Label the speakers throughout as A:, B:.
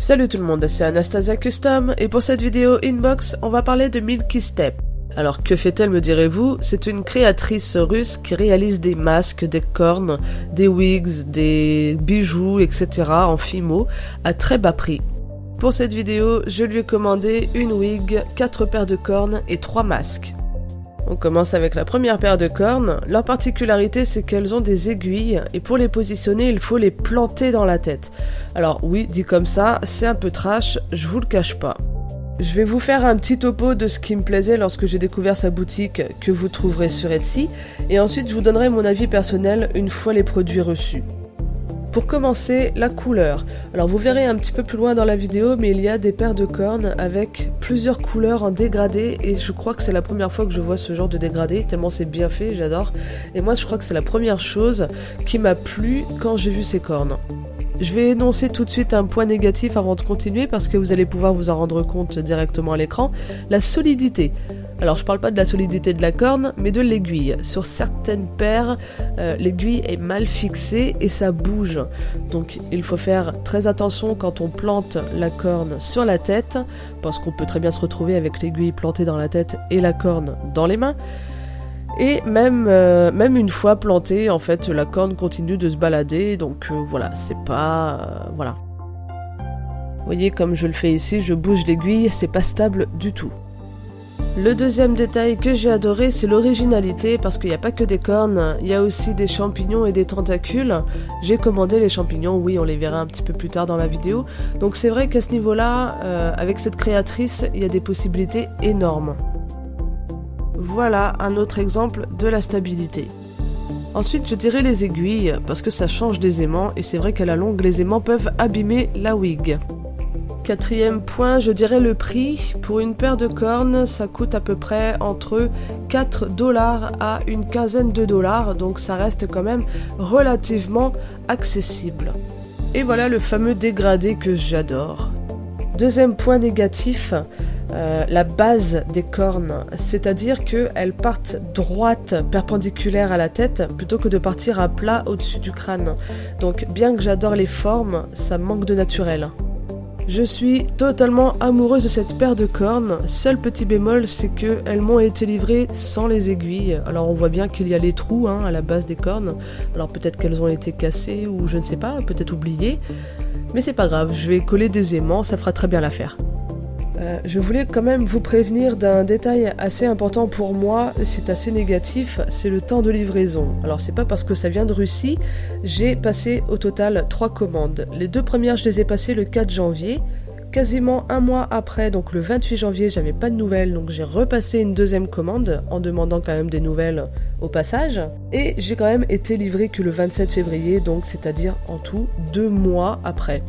A: Salut tout le monde, c'est Anastasia Custom et pour cette vidéo inbox, on va parler de Milky Step. Alors que fait-elle me direz-vous? C'est une créatrice russe qui réalise des masques, des cornes, des wigs, des bijoux, etc. en fimo à très bas prix. Pour cette vidéo, je lui ai commandé une wig, 4 paires de cornes et 3 masques. On commence avec la première paire de cornes. Leur particularité, c'est qu'elles ont des aiguilles et pour les positionner, il faut les planter dans la tête. Alors oui, dit comme ça, c'est un peu trash, je vous le cache pas. Je vais vous faire un petit topo de ce qui me plaisait lorsque j'ai découvert sa boutique que vous trouverez sur Etsy et ensuite je vous donnerai mon avis personnel une fois les produits reçus. Pour commencer, la couleur. Alors vous verrez un petit peu plus loin dans la vidéo, mais il y a des paires de cornes avec plusieurs couleurs en dégradé et je crois que c'est la première fois que je vois ce genre de dégradé, tellement c'est bien fait, j'adore. Et moi je crois que c'est la première chose qui m'a plu quand j'ai vu ces cornes. Je vais énoncer tout de suite un point négatif avant de continuer parce que vous allez pouvoir vous en rendre compte directement à l'écran, la solidité. Alors je parle pas de la solidité de la corne, mais de l'aiguille. Sur certaines paires, l'aiguille est mal fixée et ça bouge. Donc il faut faire très attention quand on plante la corne sur la tête, parce qu'on peut très bien se retrouver avec l'aiguille plantée dans la tête et la corne dans les mains. Et même une fois plantée, en fait, la corne continue de se balader, donc voilà, c'est pas... voilà. Vous voyez, comme je le fais ici, je bouge l'aiguille, c'est pas stable du tout. Le deuxième détail que j'ai adoré, c'est l'originalité, parce qu'il n'y a pas que des cornes, il y a aussi des champignons et des tentacules. J'ai commandé les champignons, oui, on les verra un petit peu plus tard dans la vidéo. Donc c'est vrai qu'à ce niveau-là, avec cette créatrice, il y a des possibilités énormes. Voilà un autre exemple de la stabilité. Ensuite, je dirais les aiguilles, parce que ça change des aimants, et c'est vrai qu'à la longue, les aimants peuvent abîmer la wig. Quatrième point, je dirais le prix. Pour une paire de cornes, ça coûte à peu près entre 4$ à une quinzaine de dollars, donc ça reste quand même relativement accessible. Et voilà le fameux dégradé que j'adore. Deuxième point négatif, la base des cornes, c'est-à-dire qu'elles partent droites, perpendiculaires à la tête, plutôt que de partir à plat au-dessus du crâne. Donc bien que j'adore les formes, ça manque de naturel. Je suis totalement amoureuse de cette paire de cornes. Seul petit bémol, c'est qu'elles m'ont été livrées sans les aiguilles. Alors on voit bien qu'il y a les trous à la base des cornes. Alors peut-être qu'elles ont été cassées ou je ne sais pas, peut-être oubliées. Mais c'est pas grave, je vais coller des aimants, ça fera très bien l'affaire. Je voulais quand même vous prévenir d'un détail assez important pour moi, c'est assez négatif, c'est le temps de livraison. Alors c'est pas parce que ça vient de Russie, j'ai passé au total 3 commandes. Les 2 premières je les ai passées le 4 janvier, quasiment un mois après, donc le 28 janvier j'avais pas de nouvelles, donc j'ai repassé une deuxième commande en demandant quand même des nouvelles au passage. Et j'ai quand même été livré que le 27 février, donc c'est-à-dire en tout 2 mois après.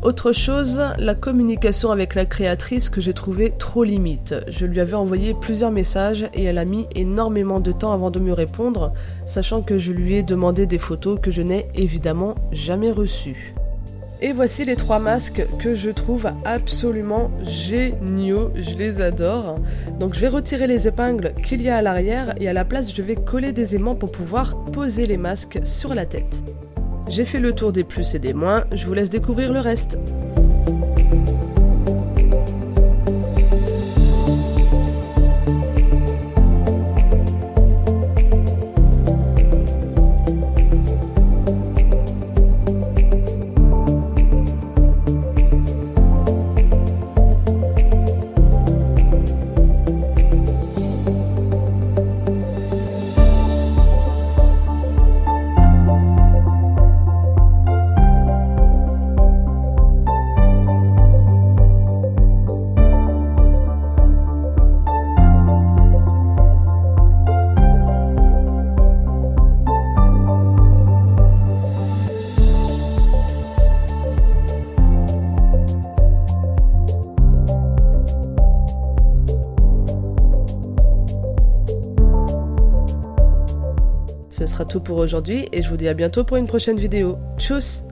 A: Autre chose, la communication avec la créatrice que j'ai trouvé trop limite. Je lui avais envoyé plusieurs messages et elle a mis énormément de temps avant de me répondre, sachant que je lui ai demandé des photos que je n'ai évidemment jamais reçues. Et voici les 3 masques que je trouve absolument géniaux, je les adore. Donc je vais retirer les épingles qu'il y a à l'arrière et à la place je vais coller des aimants pour pouvoir poser les masques sur la tête. J'ai fait le tour des plus et des moins, je vous laisse découvrir le reste. Ce sera tout pour aujourd'hui et je vous dis à bientôt pour une prochaine vidéo. Tchuss!